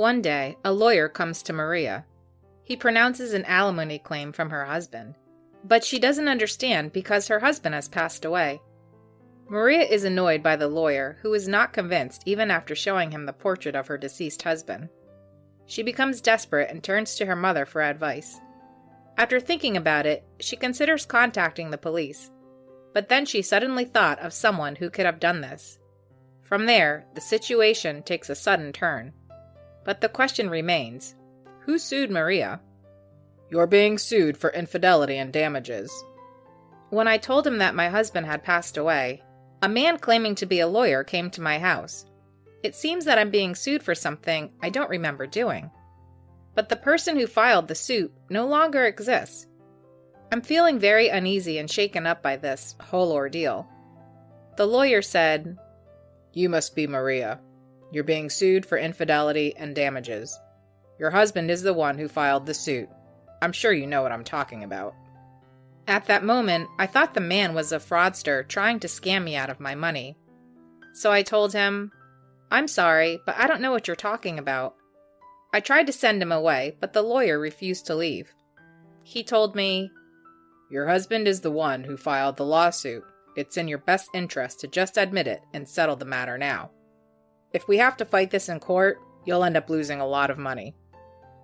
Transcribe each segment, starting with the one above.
One day, a lawyer comes to Maria. He pronounces an alimony claim from her husband, but she doesn't understand because her husband has passed away. Maria is annoyed by the lawyer, who is not convinced even after showing him the portrait of her deceased husband. She becomes desperate and turns to her mother for advice. After thinking about it, she considers contacting the police, but then she suddenly thought of someone who could have done this. From there, the situation takes a sudden turn. But the question remains, who sued Maria? You're being sued for infidelity and damages. When I told him that my husband had passed away, a man claiming to be a lawyer came to my house. It seems that I'm being sued for something I don't remember doing. But the person who filed the suit no longer exists. I'm feeling very uneasy and shaken up by this whole ordeal. The lawyer said, You must be Maria. You're being sued for infidelity and damages. Your husband is the one who filed the suit. I'm sure you know what I'm talking about. At that moment, I thought the man was a fraudster trying to scam me out of my money. So I told him, I'm sorry, but I don't know what you're talking about. I tried to send him away, but the lawyer refused to leave. He told me, Your husband is the one who filed the lawsuit. It's in your best interest to just admit it and settle the matter now. If we have to fight this in court, you'll end up losing a lot of money.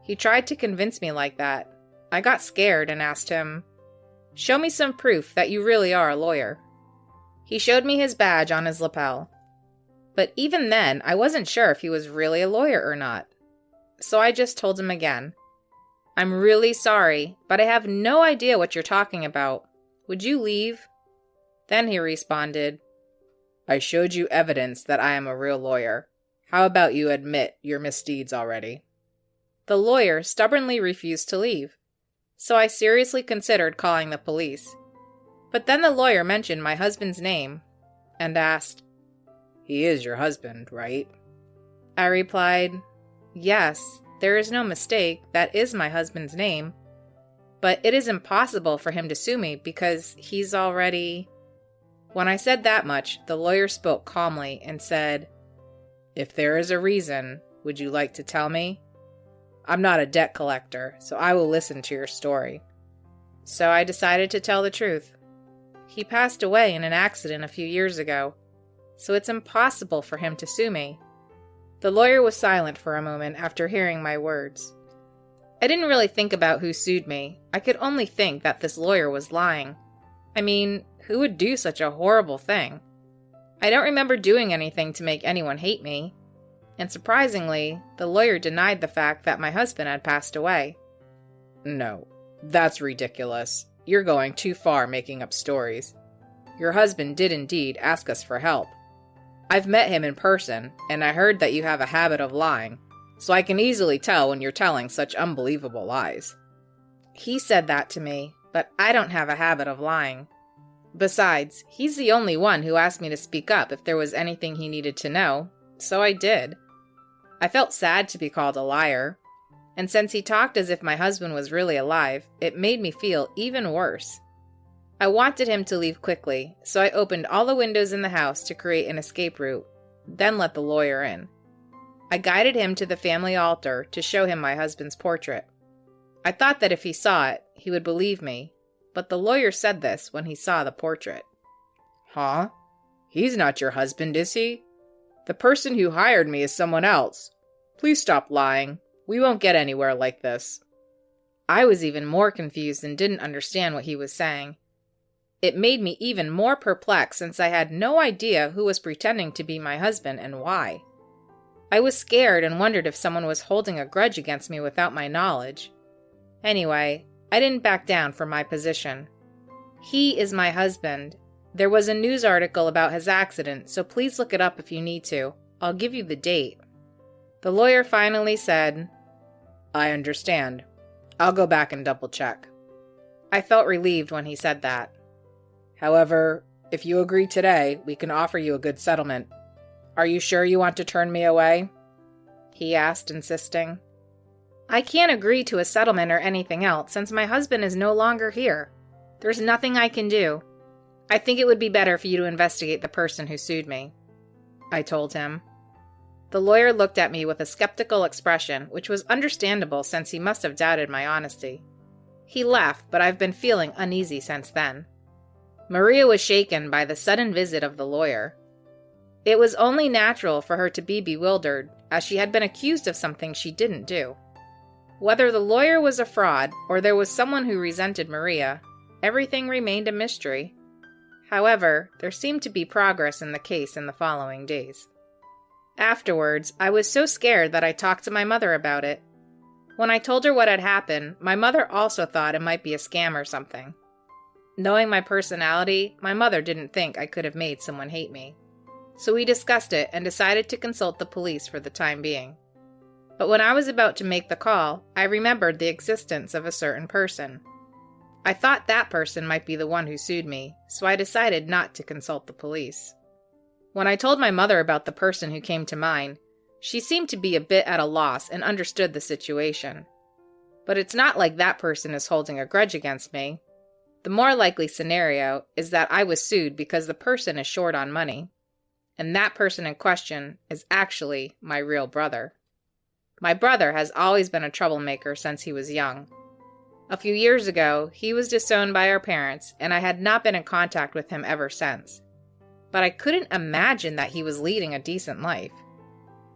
He tried to convince me like that. I got scared and asked him, Show me some proof that you really are a lawyer. He showed me his badge on his lapel. But even then, I wasn't sure if he was really a lawyer or not. So I just told him again, I'm really sorry, but I have no idea what you're talking about. Would you leave? Then he responded, I showed you evidence that I am a real lawyer. How about you admit your misdeeds already? The lawyer stubbornly refused to leave. So I seriously considered calling the police. But then the lawyer mentioned my husband's name and asked, He is your husband, right? I replied, Yes, there is no mistake, that is my husband's name. But it is impossible for him to sue me because he's already... When I said that much, the lawyer spoke calmly and said, If there is a reason, would you like to tell me? I'm not a debt collector, so I will listen to your story. So I decided to tell the truth. He passed away in an accident a few years ago, so it's impossible for him to sue me. The lawyer was silent for a moment after hearing my words. I didn't really think about who sued me. I could only think that this lawyer was lying. I mean, who would do such a horrible thing? I don't remember doing anything to make anyone hate me. And surprisingly, the lawyer denied the fact that my husband had passed away. No, that's ridiculous. You're going too far making up stories. Your husband did indeed ask us for help. I've met him in person, and I heard that you have a habit of lying, so I can easily tell when you're telling such unbelievable lies. He said that to me, but I don't have a habit of lying. Besides, he's the only one who asked me to speak up if there was anything he needed to know, so I did. I felt sad to be called a liar, and since he talked as if my husband was really alive, it made me feel even worse. I wanted him to leave quickly, so I opened all the windows in the house to create an escape route, then let the lawyer in. I guided him to the family altar to show him my husband's portrait. I thought that if he saw it, he would believe me, but the lawyer said this when he saw the portrait. Huh? He's not your husband, is he? The person who hired me is someone else. Please stop lying. We won't get anywhere like this. I was even more confused and didn't understand what he was saying. It made me even more perplexed since I had no idea who was pretending to be my husband and why. I was scared and wondered if someone was holding a grudge against me without my knowledge. Anyway, I didn't back down from my position. He is my husband. There was a news article about his accident, so please look it up if you need to. I'll give you the date. The lawyer finally said, I understand. I'll go back and double check. I felt relieved when he said that. However, if you agree today, we can offer you a good settlement. Are you sure you want to turn me away? He asked, insisting. I can't agree to a settlement or anything else since my husband is no longer here. There's nothing I can do. I think it would be better for you to investigate the person who sued me, I told him. The The lawyer looked at me with a skeptical expression, which was understandable since he must have doubted my honesty. He laughed, but I've been feeling uneasy since then. Maria was shaken by the sudden visit of the lawyer. It was only natural for her to be bewildered, as she had been accused of something she didn't do. Whether the lawyer was a fraud or there was someone who resented Maria, everything remained a mystery. However, there seemed to be progress in the case in the following days. Afterwards, I was so scared that I talked to my mother about it. When I told her what had happened, my mother also thought it might be a scam or something. Knowing my personality, my mother didn't think I could have made someone hate me. So we discussed it and decided to consult the police for the time being. But when I was about to make the call, I remembered the existence of a certain person. I thought that person might be the one who sued me, so I decided not to consult the police. When I told my mother about the person who came to mind, she seemed to be a bit at a loss and understood the situation. But it's not like that person is holding a grudge against me. The more likely scenario is that I was sued because the person is short on money. And that person in question is actually my real brother. My brother has always been a troublemaker since he was young. A few years ago, he was disowned by our parents, and I had not been in contact with him ever since. But I couldn't imagine that he was leading a decent life.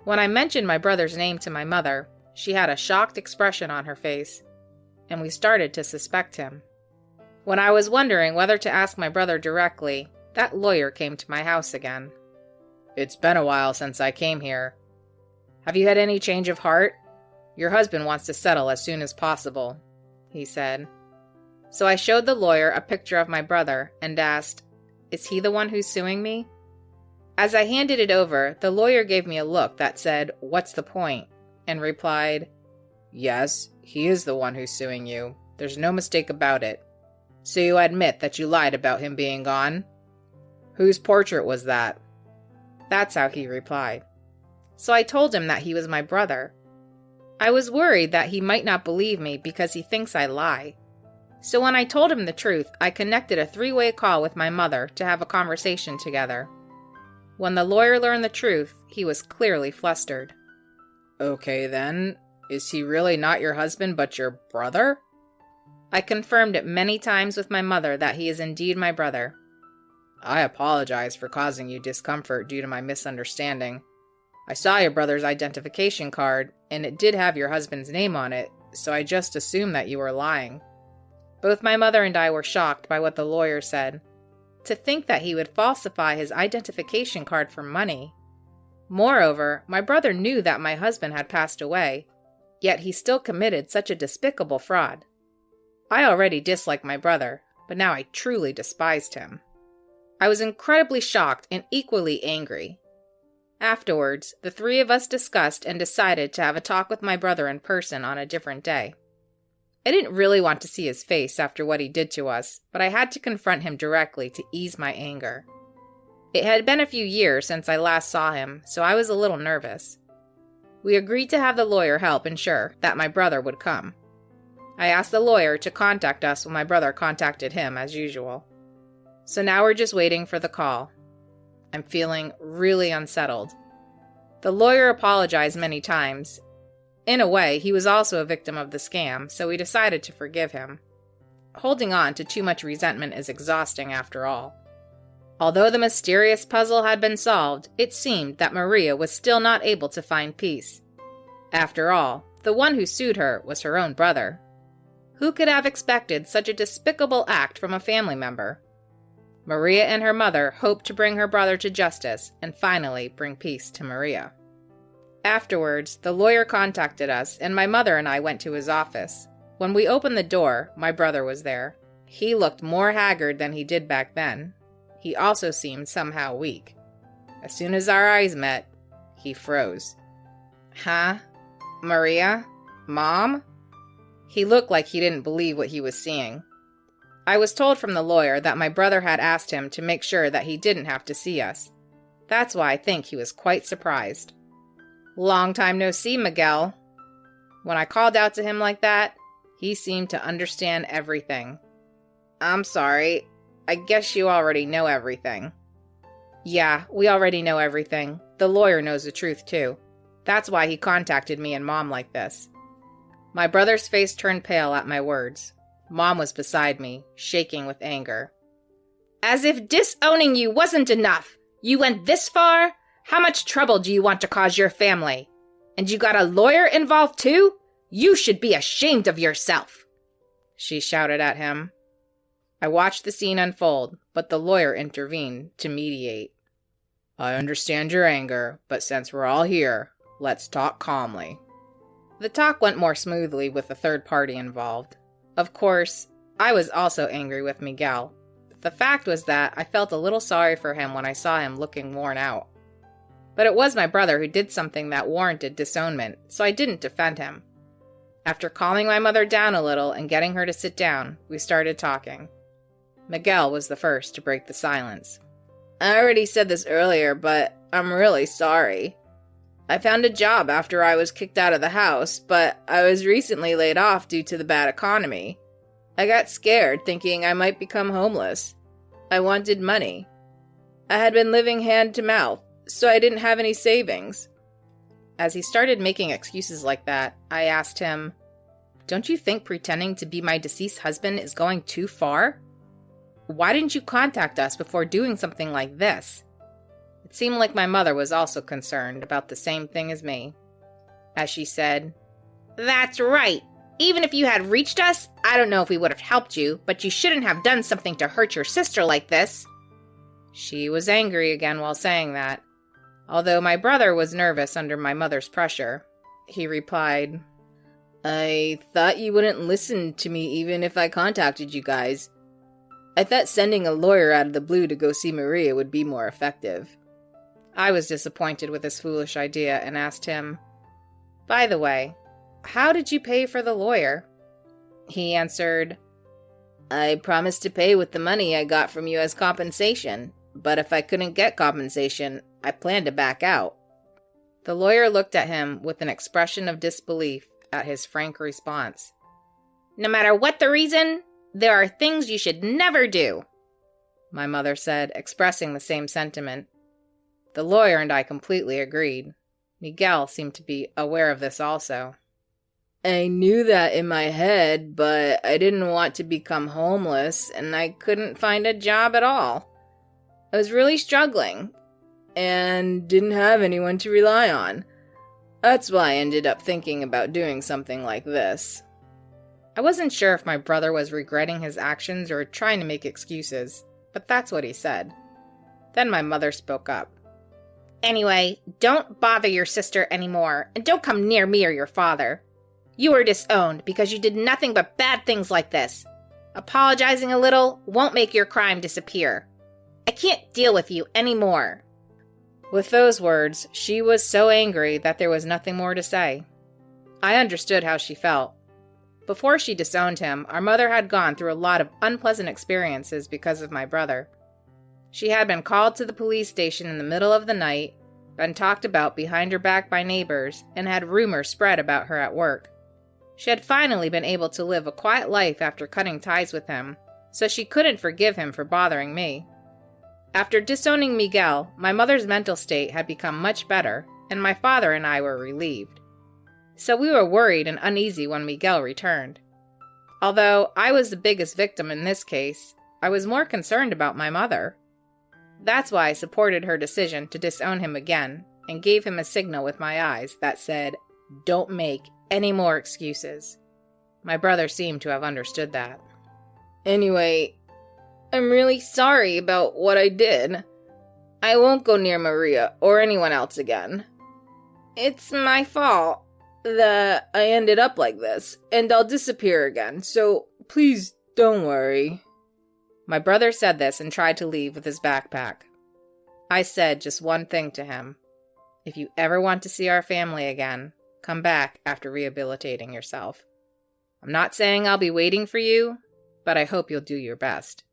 When I mentioned my brother's name to my mother, she had a shocked expression on her face, and we started to suspect him. When I was wondering whether to ask my brother directly, that lawyer came to my house again. "It's been a while since I came here. Have you had any change of heart? Your husband wants to settle as soon as possible," he said. So I showed the lawyer a picture of my brother and asked, "Is he the one who's suing me?" As I handed it over, the lawyer gave me a look that said, "What's the point?" and replied, "Yes, he is the one who's suing you. There's no mistake about it. So you admit that you lied about him being gone? Whose portrait was that?" That's how he replied. So I told him that he was my brother. I was worried that he might not believe me because he thinks I lie. So when I told him the truth, I connected a 3-way call with my mother to have a conversation together. When the lawyer learned the truth, he was clearly flustered. "Okay then, is he really not your husband but your brother?" I confirmed it many times with my mother that he is indeed my brother. "I apologize for causing you discomfort due to my misunderstanding. I saw your brother's identification card, and it did have your husband's name on it, so I just assumed that you were lying." Both my mother and I were shocked by what the lawyer said. To think that he would falsify his identification card for money. Moreover, my brother knew that my husband had passed away, yet he still committed such a despicable fraud. I already disliked my brother, but now I truly despised him. I was incredibly shocked and equally angry. Afterwards, the 3 of us discussed and decided to have a talk with my brother in person on a different day. I didn't really want to see his face after what he did to us, but I had to confront him directly to ease my anger. It had been a few years since I last saw him, so I was a little nervous. We agreed to have the lawyer help ensure that my brother would come. I asked the lawyer to contact us when my brother contacted him as usual. So now we're just waiting for the call. I'm feeling really unsettled. The lawyer apologized many times. In a way, he was also a victim of the scam, so we decided to forgive him. Holding on to too much resentment is exhausting after all. Although the mysterious puzzle had been solved, it seemed that Maria was still not able to find peace. After all, the one who sued her was her own brother. Who could have expected such a despicable act from a family member? Maria and her mother hoped to bring her brother to justice and finally bring peace to Maria. Afterwards, the lawyer contacted us, and my mother and I went to his office. When we opened the door, my brother was there. He looked more haggard than he did back then. He also seemed somehow weak. As soon as our eyes met, he froze. "Huh? Maria? Mom?" He looked like he didn't believe what he was seeing. I was told from the lawyer that my brother had asked him to make sure that he didn't have to see us. That's why I think he was quite surprised. "Long time no see, Miguel." When I called out to him like that, he seemed to understand everything. "I'm sorry. I guess you already know everything." "Yeah, we already know everything. The lawyer knows the truth, too. That's why he contacted me and Mom like this. My brother's face turned pale at my words. Mom was beside me, shaking with anger. As if disowning you wasn't enough! You went this far? How much trouble do you want to cause your family? And you got a lawyer involved too? You should be ashamed of yourself! She shouted at him. I watched the scene unfold, but the lawyer intervened to mediate. I understand your anger, but since we're all here, let's talk calmly. The talk went more smoothly with the third party involved. Of course, I was also angry with Miguel. The fact was that I felt a little sorry for him when I saw him looking worn out. But it was my brother who did something that warranted disownment, so I didn't defend him. After calming my mother down a little and getting her to sit down, we started talking. Miguel was the first to break the silence. I already said this earlier, but I'm really sorry. I found a job after I was kicked out of the house, but I was recently laid off due to the bad economy. I got scared, thinking I might become homeless. I wanted money. I had been living hand to mouth, so I didn't have any savings. As he started making excuses like that, I asked him, Don't you think pretending to be my deceased husband is going too far? Why didn't you contact us before doing something like this? It seemed like my mother was also concerned about the same thing as me. As she said, That's right. Even if you had reached us, I don't know if we would have helped you, but you shouldn't have done something to hurt your sister like this. She was angry again while saying that. Although my brother was nervous under my mother's pressure, he replied, I thought you wouldn't listen to me even if I contacted you guys. I thought sending a lawyer out of the blue to go see Maria would be more effective. I was disappointed with this foolish idea and asked him, By the way, how did you pay for the lawyer? He answered, I promised to pay with the money I got from you as compensation, but if I couldn't get compensation, I planned to back out. The lawyer looked at him with an expression of disbelief at his frank response. No matter what the reason, there are things you should never do, my mother said, expressing the same sentiment. The lawyer and I completely agreed. Miguel seemed to be aware of this also. I knew that in my head, but I didn't want to become homeless, and I couldn't find a job at all. I was really struggling, and didn't have anyone to rely on. That's why I ended up thinking about doing something like this. I wasn't sure if my brother was regretting his actions or trying to make excuses, but that's what he said. Then my mother spoke up. Anyway, don't bother your sister anymore, and don't come near me or your father. You were disowned because you did nothing but bad things like this. Apologizing a little won't make your crime disappear. I can't deal with you anymore. With those words, she was so angry that there was nothing more to say. I understood how she felt. Before she disowned him, our mother had gone through a lot of unpleasant experiences because of my brother. She had been called to the police station in the middle of the night, been talked about behind her back by neighbors, and had rumors spread about her at work. She had finally been able to live a quiet life after cutting ties with him, so she couldn't forgive him for bothering me. After disowning Miguel, my mother's mental state had become much better, and my father and I were relieved. So we were worried and uneasy when Miguel returned. Although I was the biggest victim in this case, I was more concerned about my mother. That's why I supported her decision to disown him again, and gave him a signal with my eyes that said, Don't make any more excuses. My brother seemed to have understood that. Anyway, I'm really sorry about what I did. I won't go near Maria or anyone else again. It's my fault that I ended up like this, and I'll disappear again, so please don't worry. My brother said this and tried to leave with his backpack. I said just one thing to him. If you ever want to see our family again, come back after rehabilitating yourself. I'm not saying I'll be waiting for you, but I hope you'll do your best.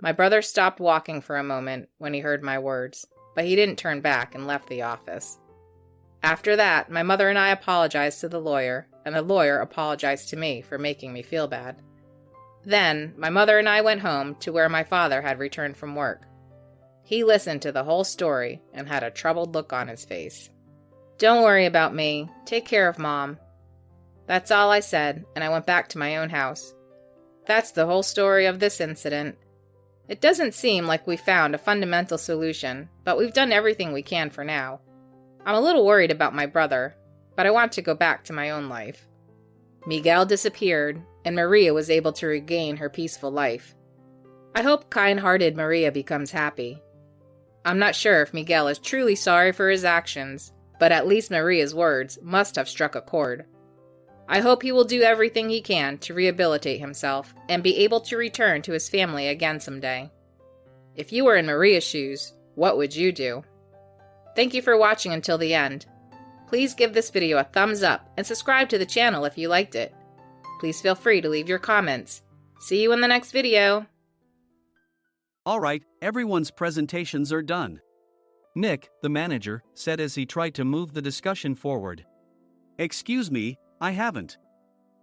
My brother stopped walking for a moment when he heard my words, but he didn't turn back and left the office. After that, my mother and I apologized to the lawyer, and the lawyer apologized to me for making me feel bad. Then, my mother and I went home to where my father had returned from work. He listened to the whole story and had a troubled look on his face. Don't worry about me. Take care of Mom. That's all I said, and I went back to my own house. That's the whole story of this incident. It doesn't seem like we found a fundamental solution, but we've done everything we can for now. I'm a little worried about my brother, but I want to go back to my own life. Miguel disappeared, and Maria was able to regain her peaceful life. I hope kind-hearted Maria becomes happy. I'm not sure if Miguel is truly sorry for his actions, but at least Maria's words must have struck a chord. I hope he will do everything he can to rehabilitate himself and be able to return to his family again someday. If you were in Maria's shoes, what would you do? Thank you for watching until the end. Please give this video a thumbs up and subscribe to the channel if you liked it. Please feel free to leave your comments. See you in the next video. Alright, everyone's presentations are done. Nick, the manager, said as he tried to move the discussion forward. Excuse me, I haven't.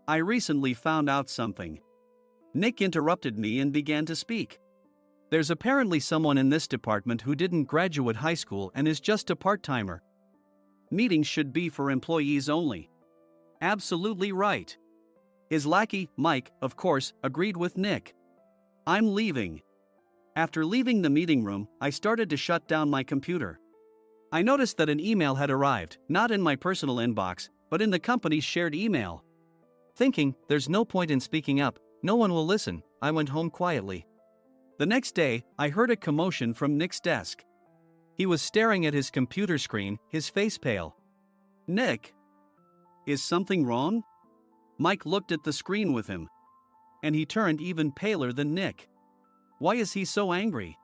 I recently found out something. Nick interrupted me and began to speak. There's apparently someone in this department who didn't graduate high school and is just a part-timer. Meetings should be for employees only. Absolutely right. His lackey, Mike, of course, agreed with Nick. I'm leaving. After leaving the meeting room, I started to shut down my computer. I noticed that an email had arrived, not in my personal inbox, but in the company's shared email. Thinking, there's no point in speaking up, no one will listen, I went home quietly. The next day, I heard a commotion from Nick's desk. He was staring at his computer screen, his face pale. Nick? Is something wrong? Mike looked at the screen with him. And he turned even paler than Nick. Why is he so angry?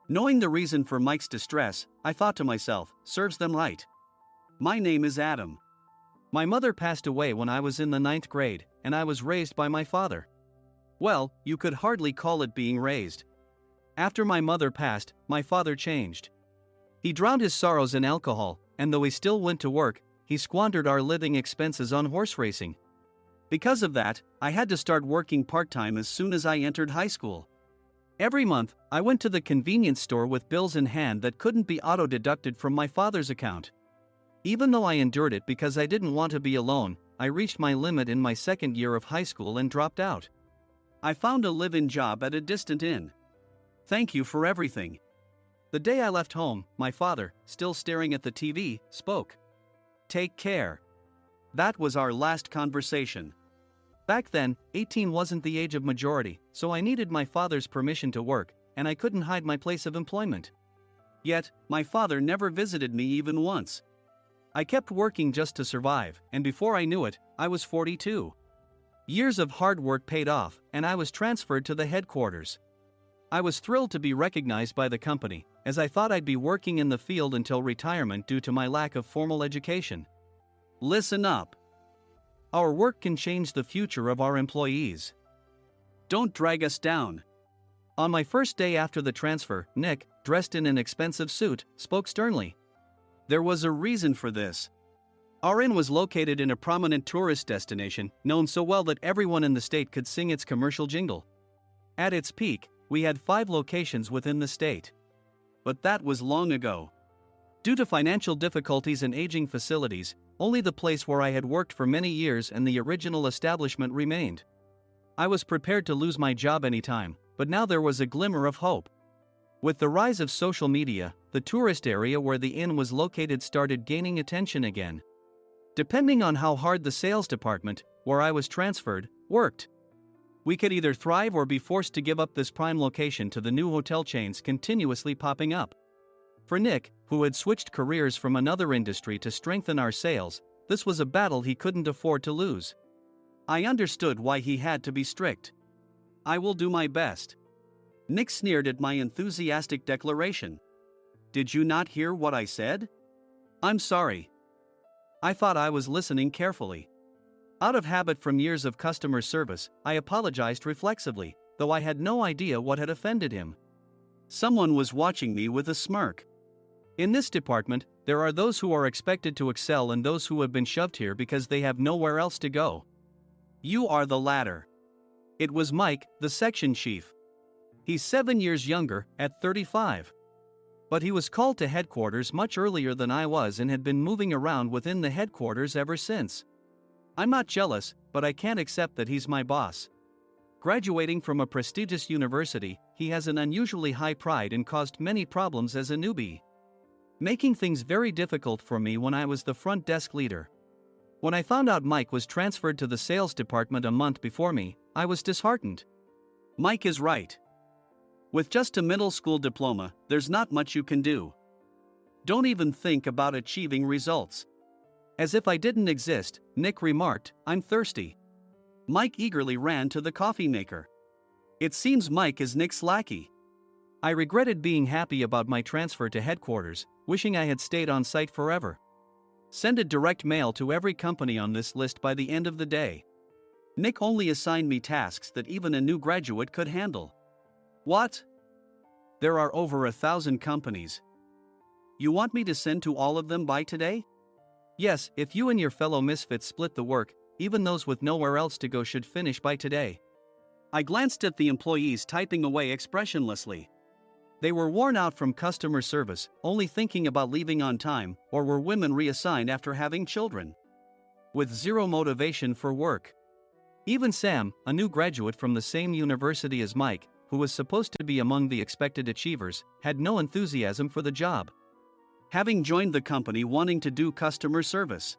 Knowing the reason for Mike's distress, I thought to myself, serves them right. My name is Adam. My mother passed away when I was in the 9th grade, and I was raised by my father. Well, you could hardly call it being raised. After my mother passed, my father changed. He drowned his sorrows in alcohol, and though he still went to work, he squandered our living expenses on horse racing. Because of that, I had to start working part-time as soon as I entered high school. Every month, I went to the convenience store with bills in hand that couldn't be auto-deducted from my father's account. Even though I endured it because I didn't want to be alone, I reached my limit in my 2nd year of high school and dropped out. I found a live-in job at a distant inn. Thank you for everything. The day I left home, my father, still staring at the TV, spoke. Take care. That was our last conversation. Back then, 18 wasn't the age of majority, so I needed my father's permission to work, and I couldn't hide my place of employment. Yet, my father never visited me even once. I kept working just to survive, and before I knew it, I was 42. Years of hard work paid off, and I was transferred to the headquarters. I was thrilled to be recognized by the company, as I thought I'd be working in the field until retirement due to my lack of formal education. Listen up. Our work can change the future of our employees. Don't drag us down. On my first day after the transfer, Nick, dressed in an expensive suit, spoke sternly. There was a reason for this. Our inn was located in a prominent tourist destination, known so well that everyone in the state could sing its commercial jingle. At its peak, we had 5 locations within the state. But that was long ago. Due to financial difficulties and aging facilities, only the place where I had worked for many years and the original establishment remained. I was prepared to lose my job anytime, but now there was a glimmer of hope. With the rise of social media, the tourist area where the inn was located started gaining attention again. Depending on how hard the sales department, where I was transferred, worked. We could either thrive or be forced to give up this prime location to the new hotel chains continuously popping up. For Nick, who had switched careers from another industry to strengthen our sales, this was a battle he couldn't afford to lose. I understood why he had to be strict. I will do my best. Nick sneered at my enthusiastic declaration. Did you not hear what I said? I'm sorry. I thought I was listening carefully. Out of habit from years of customer service, I apologized reflexively, though I had no idea what had offended him. Someone was watching me with a smirk. In this department, there are those who are expected to excel and those who have been shoved here because they have nowhere else to go. You are the latter. It was Mike, the section chief. He's 7 years younger, at 35. But he was called to headquarters much earlier than I was and had been moving around within the headquarters ever since. I'm not jealous, but I can't accept that he's my boss. Graduating from a prestigious university, he has an unusually high pride and caused many problems as a newbie, making things very difficult for me when I was the front desk leader. When I found out Mike was transferred to the sales department a month before me, I was disheartened. Mike is right. With just a middle school diploma, there's not much you can do. Don't even think about achieving results. As if I didn't exist, Nick remarked, "I'm thirsty." Mike eagerly ran to the coffee maker. It seems Mike is Nick's lackey. I regretted being happy about my transfer to headquarters, wishing I had stayed on site forever. Send a direct mail to every company on this list by the end of the day. Nick only assigned me tasks that even a new graduate could handle. What? There are over 1,000 companies. You want me to send to all of them by today? Yes, if you and your fellow misfits split the work, even those with nowhere else to go should finish by today. I glanced at the employees typing away expressionlessly. They were worn out from customer service, only thinking about leaving on time, or were women reassigned after having children, with zero motivation for work. Even Sam, a new graduate from the same university as Mike, who was supposed to be among the expected achievers, had no enthusiasm for the job, having joined the company wanting to do customer service.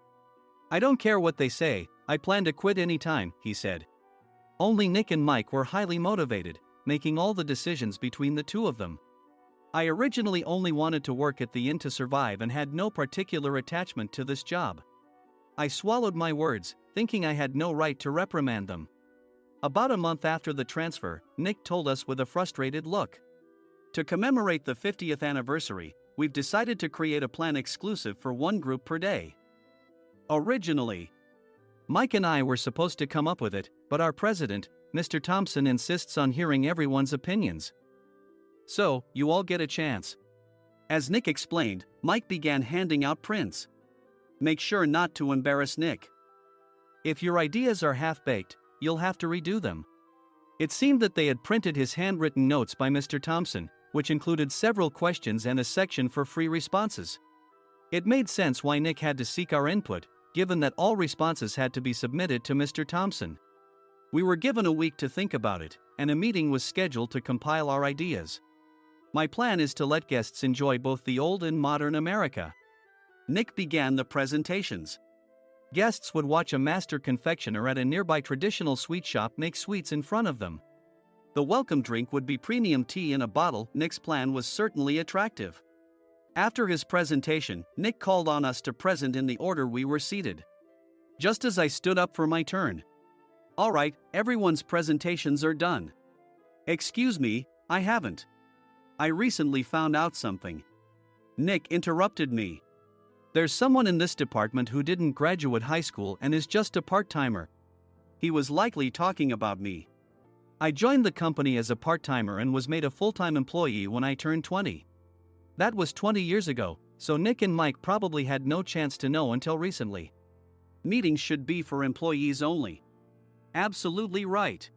"I don't care what they say, I plan to quit anytime," he said. Only Nick and Mike were highly motivated, making all the decisions between the two of them. I originally only wanted to work at the inn to survive and had no particular attachment to this job. I swallowed my words, thinking I had no right to reprimand them. About a month after the transfer, Nick told us with a frustrated look, "To commemorate the 50th anniversary, we've decided to create a plan exclusive for one group per day." Originally, Mike and I were supposed to come up with it, but our president, Mr. Thompson, insists on hearing everyone's opinions. "So, you all get a chance." As Nick explained, Mike began handing out prints. "Make sure not to embarrass Nick. If your ideas are half-baked, you'll have to redo them." It seemed that they had printed his handwritten notes by Mr. Thompson, which included several questions and a section for free responses. It made sense why Nick had to seek our input, given that all responses had to be submitted to Mr. Thompson. We were given a week to think about it, and a meeting was scheduled to compile our ideas. My plan is to let guests enjoy both the old and modern America. Nick began the presentations. Guests would watch a master confectioner at a nearby traditional sweet shop make sweets in front of them. The welcome drink would be premium tea in a bottle. Nick's plan was certainly attractive. After his presentation, Nick called on us to present in the order we were seated. Just as I stood up for my turn. "All right, everyone's presentations are done." "Excuse me, I haven't. I recently found out something." Nick interrupted me. "There's someone in this department who didn't graduate high school and is just a part-timer." He was likely talking about me. I joined the company as a part-timer and was made a full-time employee when I turned 20. That was 20 years ago, so Nick and Mike probably had no chance to know until recently. Meetings should be for employees only. Absolutely right.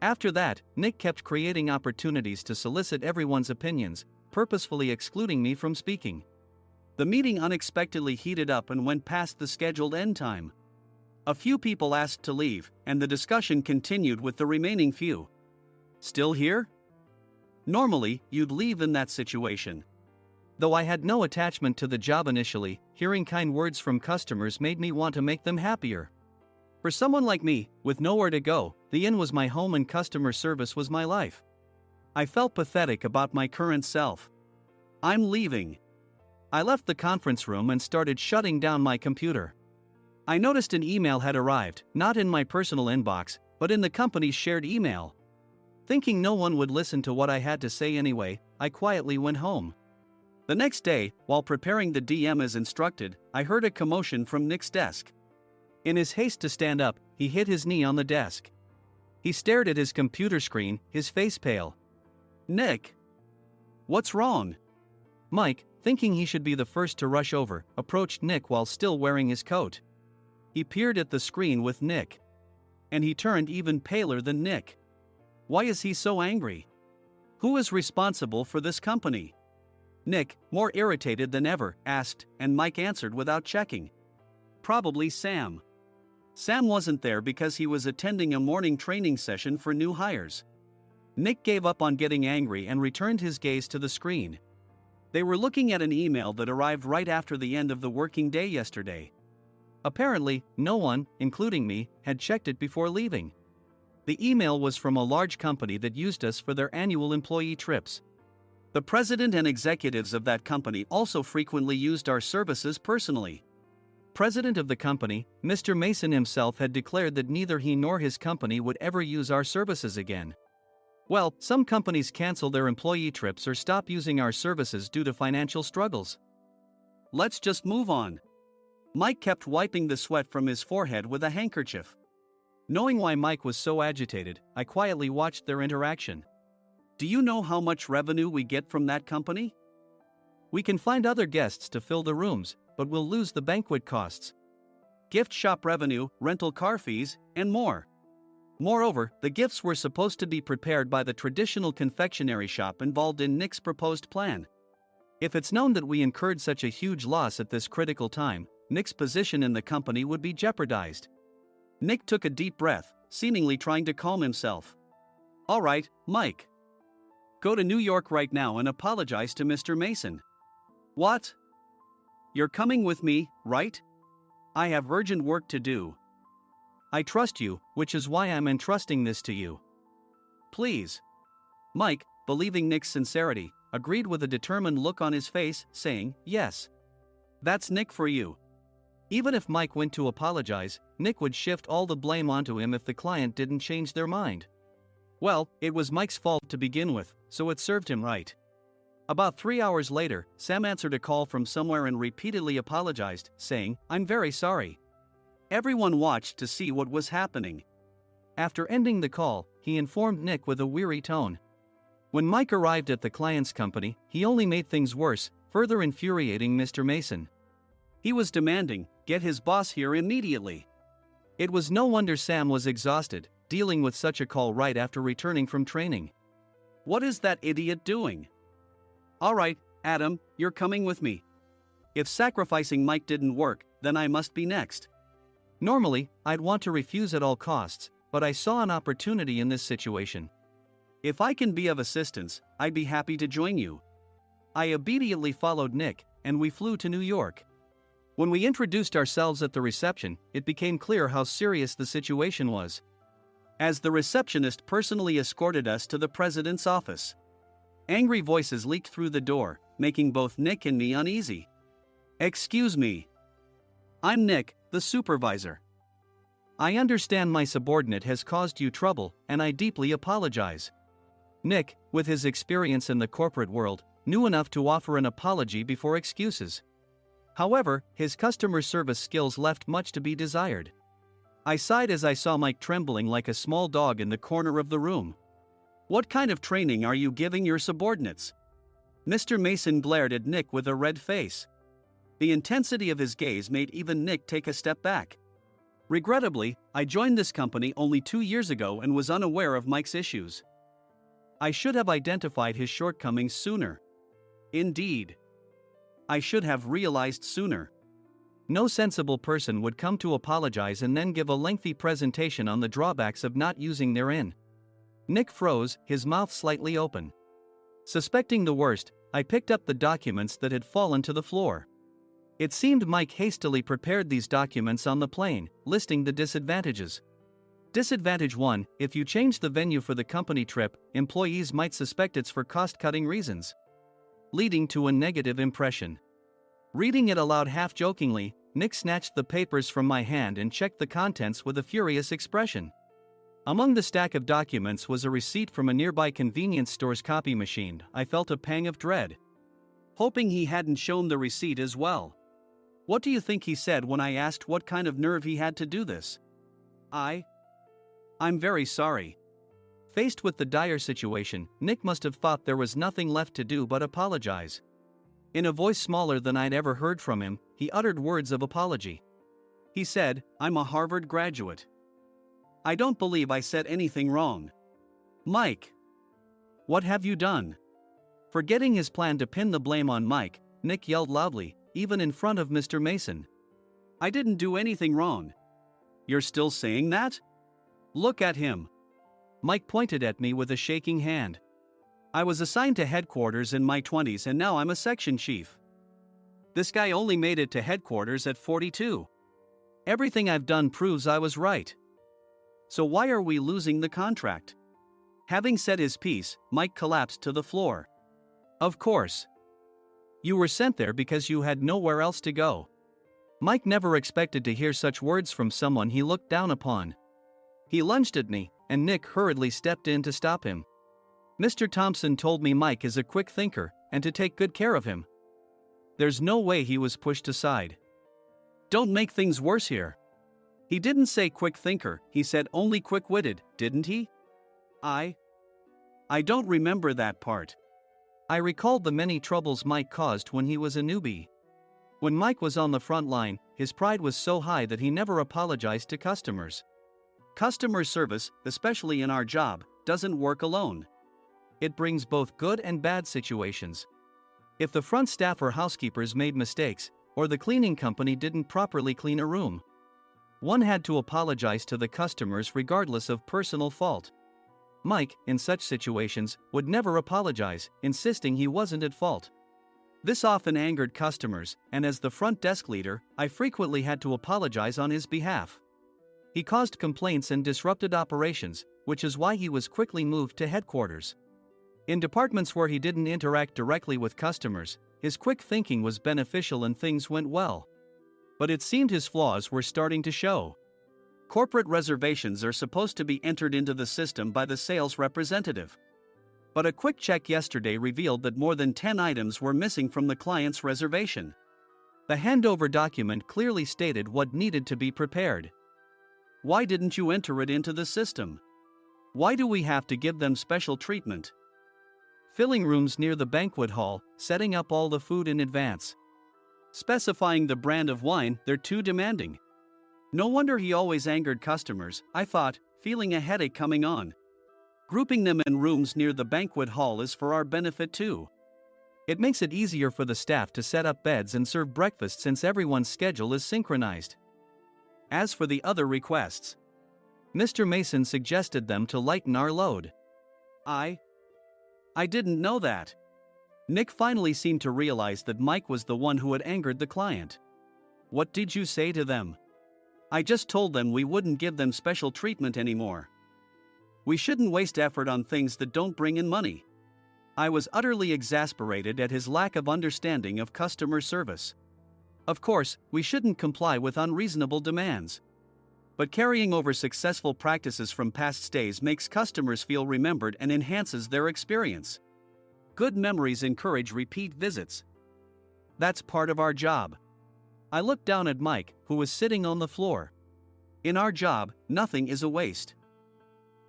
After that, Nick kept creating opportunities to solicit everyone's opinions, purposefully excluding me from speaking. The meeting unexpectedly heated up and went past the scheduled end time. A few people asked to leave, and the discussion continued with the remaining few. "Still here?" Normally, you'd leave in that situation. Though I had no attachment to the job initially, hearing kind words from customers made me want to make them happier. For someone like me, with nowhere to go, the inn was my home and customer service was my life. I felt pathetic about my current self. "I'm leaving." I left the conference room and started shutting down my computer. I noticed an email had arrived, not in my personal inbox, but in the company's shared email. Thinking no one would listen to what I had to say anyway, I quietly went home. The next day, while preparing the DM as instructed, I heard a commotion from Nick's desk. In his haste to stand up, he hit his knee on the desk. He stared at his computer screen, his face pale. "Nick, what's wrong?" Mike, thinking he should be the first to rush over, approached Nick while still wearing his coat. He peered at the screen with Nick. And he turned even paler than Nick. Why is he so angry? Who is responsible for this company? Nick, more irritated than ever, asked, and Mike answered without checking. Probably Sam. Sam wasn't there because he was attending a morning training session for new hires. Nick gave up on getting angry and returned his gaze to the screen. They were looking at an email that arrived right after the end of the working day yesterday. Apparently, no one, including me, had checked it before leaving. The email was from a large company that used us for their annual employee trips. The president and executives of that company also frequently used our services personally. President of the company, Mr. Mason himself, had declared that neither he nor his company would ever use our services again. Well, some companies cancel their employee trips or stop using our services due to financial struggles. Let's just move on. Mike kept wiping the sweat from his forehead with a handkerchief. Knowing why Mike was so agitated, I quietly watched their interaction. Do you know how much revenue we get from that company? We can find other guests to fill the rooms, but we'll lose the banquet costs, gift shop revenue, rental car fees, and more. Moreover, the gifts were supposed to be prepared by the traditional confectionery shop involved in Nick's proposed plan. If it's known that we incurred such a huge loss at this critical time, Nick's position in the company would be jeopardized. Nick took a deep breath, seemingly trying to calm himself. All right, Mike. Go to New York right now and apologize to Mr. Mason. What? You're coming with me, right? I have urgent work to do. I trust you, which is why I'm entrusting this to you. Please. Mike, believing Nick's sincerity, agreed with a determined look on his face, saying, yes. That's Nick for you. Even if Mike went to apologize, Nick would shift all the blame onto him if the client didn't change their mind. Well, it was Mike's fault to begin with, so it served him right. About 3 hours later, Sam answered a call from somewhere and repeatedly apologized, saying, I'm very sorry. Everyone watched to see what was happening. After ending the call, he informed Nick with a weary tone. When Mike arrived at the client's company, he only made things worse, further infuriating Mr. Mason. He was demanding, get his boss here immediately. It was no wonder Sam was exhausted, dealing with such a call right after returning from training. What is that idiot doing? All right, Adam, you're coming with me. If sacrificing Mike didn't work, then I must be next. Normally, I'd want to refuse at all costs, but I saw an opportunity in this situation. If I can be of assistance, I'd be happy to join you. I obediently followed Nick, and we flew to New York. When we introduced ourselves at the reception, it became clear how serious the situation was. As the receptionist personally escorted us to the president's office. Angry voices leaked through the door, making both Nick and me uneasy. Excuse me. I'm Nick, the supervisor. I understand my subordinate has caused you trouble, and I deeply apologize. Nick, with his experience in the corporate world, knew enough to offer an apology before excuses. However, his customer service skills left much to be desired. I sighed as I saw Mike trembling like a small dog in the corner of the room. What kind of training are you giving your subordinates? Mr. Mason glared at Nick with a red face. The intensity of his gaze made even Nick take a step back. Regrettably, I joined this company only 2 years ago and was unaware of Mike's issues. I should have identified his shortcomings sooner. Indeed. I should have realized sooner. No sensible person would come to apologize and then give a lengthy presentation on the drawbacks of not using their in. Nick froze, his mouth slightly open. Suspecting the worst, I picked up the documents that had fallen to the floor. It seemed Mike hastily prepared these documents on the plane, listing the disadvantages. Disadvantage 1: if you change the venue for the company trip, employees might suspect it's for cost-cutting reasons, leading to a negative impression. Reading it aloud half-jokingly, Nick snatched the papers from my hand and checked the contents with a furious expression. Among the stack of documents was a receipt from a nearby convenience store's copy machine. I felt a pang of dread, hoping he hadn't shown the receipt as well. What do you think he said when I asked what kind of nerve he had to do this? I'm very sorry. Faced with the dire situation, Nick must have thought there was nothing left to do but apologize. In a voice smaller than I'd ever heard from him, he uttered words of apology. He said, I'm a Harvard graduate. I don't believe I said anything wrong. Mike. What have you done? Forgetting his plan to pin the blame on Mike, Nick yelled loudly, even in front of Mr. Mason. "I didn't do anything wrong." "You're still saying that? Look at him." Mike pointed at me with a shaking hand. "I was assigned to headquarters in my 20s and now I'm a section chief. This guy only made it to headquarters at 42. Everything I've done proves I was right. So why are we losing the contract?" Having said his piece, Mike collapsed to the floor. "Of course. You were sent there because you had nowhere else to go." Mike never expected to hear such words from someone he looked down upon. He lunged at me, and Nick hurriedly stepped in to stop him. "Mr. Thompson told me Mike is a quick thinker, and to take good care of him." There's no way he was pushed aside. "Don't make things worse here." "He didn't say quick thinker, he said only quick-witted, didn't he?" I don't remember that part." I recalled the many troubles Mike caused when he was a newbie. When Mike was on the front line, his pride was so high that he never apologized to customers. Customer service, especially in our job, doesn't work alone. It brings both good and bad situations. If the front staff or housekeepers made mistakes, or the cleaning company didn't properly clean a room, one had to apologize to the customers regardless of personal fault. Mike, in such situations, would never apologize, insisting he wasn't at fault. This often angered customers, and as the front desk leader, I frequently had to apologize on his behalf. He caused complaints and disrupted operations, which is why he was quickly moved to headquarters. In departments where he didn't interact directly with customers, his quick thinking was beneficial and things went well. But it seemed his flaws were starting to show. Corporate reservations are supposed to be entered into the system by the sales representative. But a quick check yesterday revealed that more than 10 items were missing from the client's reservation. The handover document clearly stated what needed to be prepared. Why didn't you enter it into the system? Why do we have to give them special treatment? Filling rooms near the banquet hall, setting up all the food in advance. Specifying the brand of wine, they're too demanding. No wonder he always angered customers, I thought, feeling a headache coming on. Grouping them in rooms near the banquet hall is for our benefit too. It makes it easier for the staff to set up beds and serve breakfast since everyone's schedule is synchronized. As for the other requests, Mr. Mason suggested them to lighten our load. I didn't know that. Nick finally seemed to realize that Mike was the one who had angered the client. What did you say to them? I just told them we wouldn't give them special treatment anymore. We shouldn't waste effort on things that don't bring in money. I was utterly exasperated at his lack of understanding of customer service. Of course, we shouldn't comply with unreasonable demands. But carrying over successful practices from past stays makes customers feel remembered and enhances their experience. Good memories encourage repeat visits. That's part of our job. I looked down at Mike, who was sitting on the floor. In our job, nothing is a waste.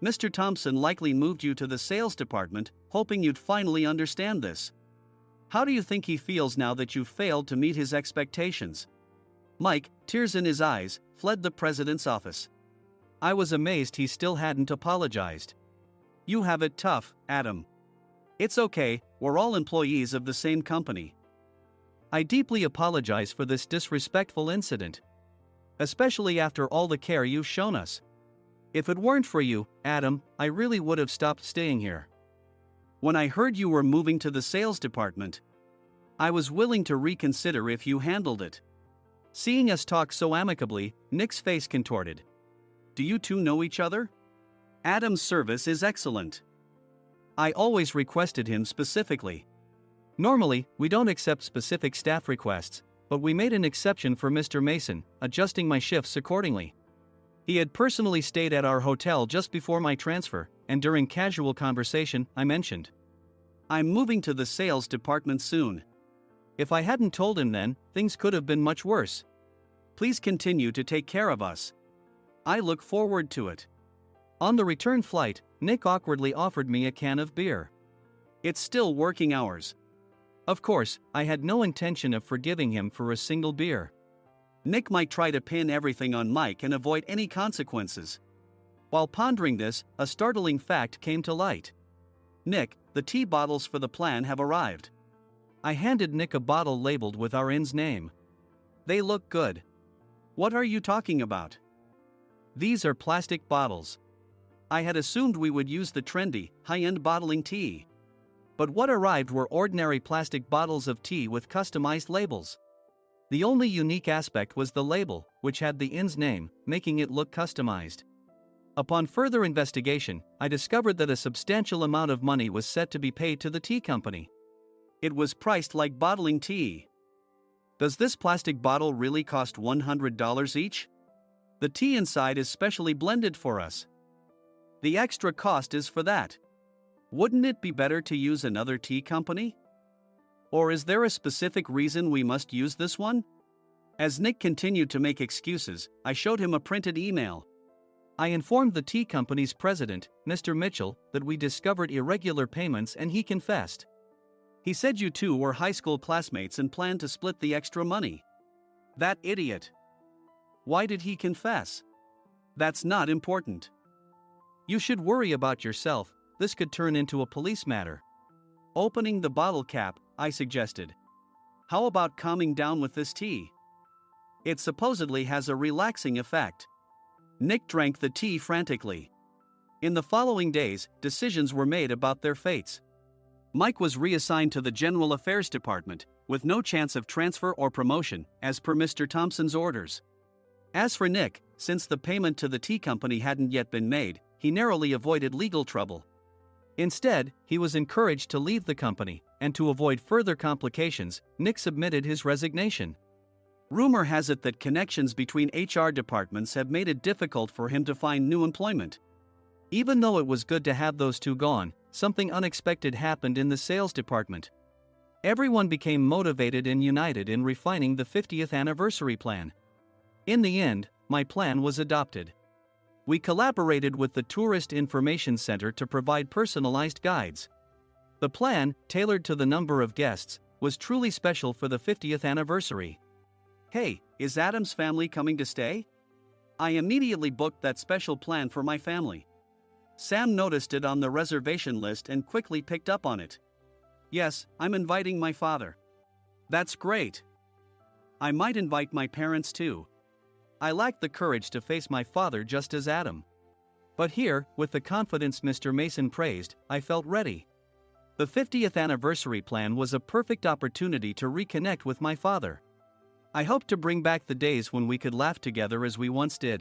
Mr. Thompson likely moved you to the sales department, hoping you'd finally understand this. How do you think he feels now that you've failed to meet his expectations? Mike, tears in his eyes, fled the president's office. I was amazed he still hadn't apologized. You have it tough, Adam. It's okay, we're all employees of the same company. I deeply apologize for this disrespectful incident. Especially after all the care you've shown us. If it weren't for you, Adam, I really would have stopped staying here. When I heard you were moving to the sales department, I was willing to reconsider if you handled it. Seeing us talk so amicably, Nick's face contorted. Do you two know each other? Adam's service is excellent. I always requested him specifically. Normally, we don't accept specific staff requests, but we made an exception for Mr. Mason, adjusting my shifts accordingly. He had personally stayed at our hotel just before my transfer, and during casual conversation, I mentioned, I'm moving to the sales department soon. If I hadn't told him then, things could have been much worse. Please continue to take care of us. I look forward to it. On the return flight, Nick awkwardly offered me a can of beer. It's still working hours. Of course, I had no intention of forgiving him for a single beer. Nick might try to pin everything on Mike and avoid any consequences. While pondering this, a startling fact came to light. Nick, the tea bottles for the plan have arrived. I handed Nick a bottle labeled with our inn's name. They look good. What are you talking about? These are plastic bottles. I had assumed we would use the trendy, high-end bottling tea. But what arrived were ordinary plastic bottles of tea with customized labels. The only unique aspect was the label, which had the inn's name, making it look customized. Upon further investigation, I discovered that a substantial amount of money was set to be paid to the tea company. It was priced like bottling tea. Does this plastic bottle really cost $100 each? The tea inside is specially blended for us. The extra cost is for that. Wouldn't it be better to use another tea company? Or is there a specific reason we must use this one? As Nick continued to make excuses, I showed him a printed email. I informed the tea company's president, Mr. Mitchell, that we discovered irregular payments and he confessed. He said you two were high school classmates and planned to split the extra money. That idiot. Why did he confess? That's not important. You should worry about yourself, this could turn into a police matter. Opening the bottle cap, I suggested. How about calming down with this tea? It supposedly has a relaxing effect. Nick drank the tea frantically. In the following days, decisions were made about their fates. Mike was reassigned to the General Affairs Department, with no chance of transfer or promotion, as per Mr. Thompson's orders. As for Nick, since the payment to the tea company hadn't yet been made, he narrowly avoided legal trouble. Instead, he was encouraged to leave the company, and to avoid further complications, Nick submitted his resignation. Rumor has it that connections between HR departments have made it difficult for him to find new employment. Even though it was good to have those two gone, something unexpected happened in the sales department. Everyone became motivated and united in refining the 50th anniversary plan. In the end, my plan was adopted. We collaborated with the Tourist Information Center to provide personalized guides. The plan, tailored to the number of guests, was truly special for the 50th anniversary. Hey, is Adam's family coming to stay? I immediately booked that special plan for my family. Sam noticed it on the reservation list and quickly picked up on it. Yes, I'm inviting my father. That's great. I might invite my parents too. I lacked the courage to face my father just as Adam. But here, with the confidence Mr. Mason praised, I felt ready. The 50th anniversary plan was a perfect opportunity to reconnect with my father. I hoped to bring back the days when we could laugh together as we once did.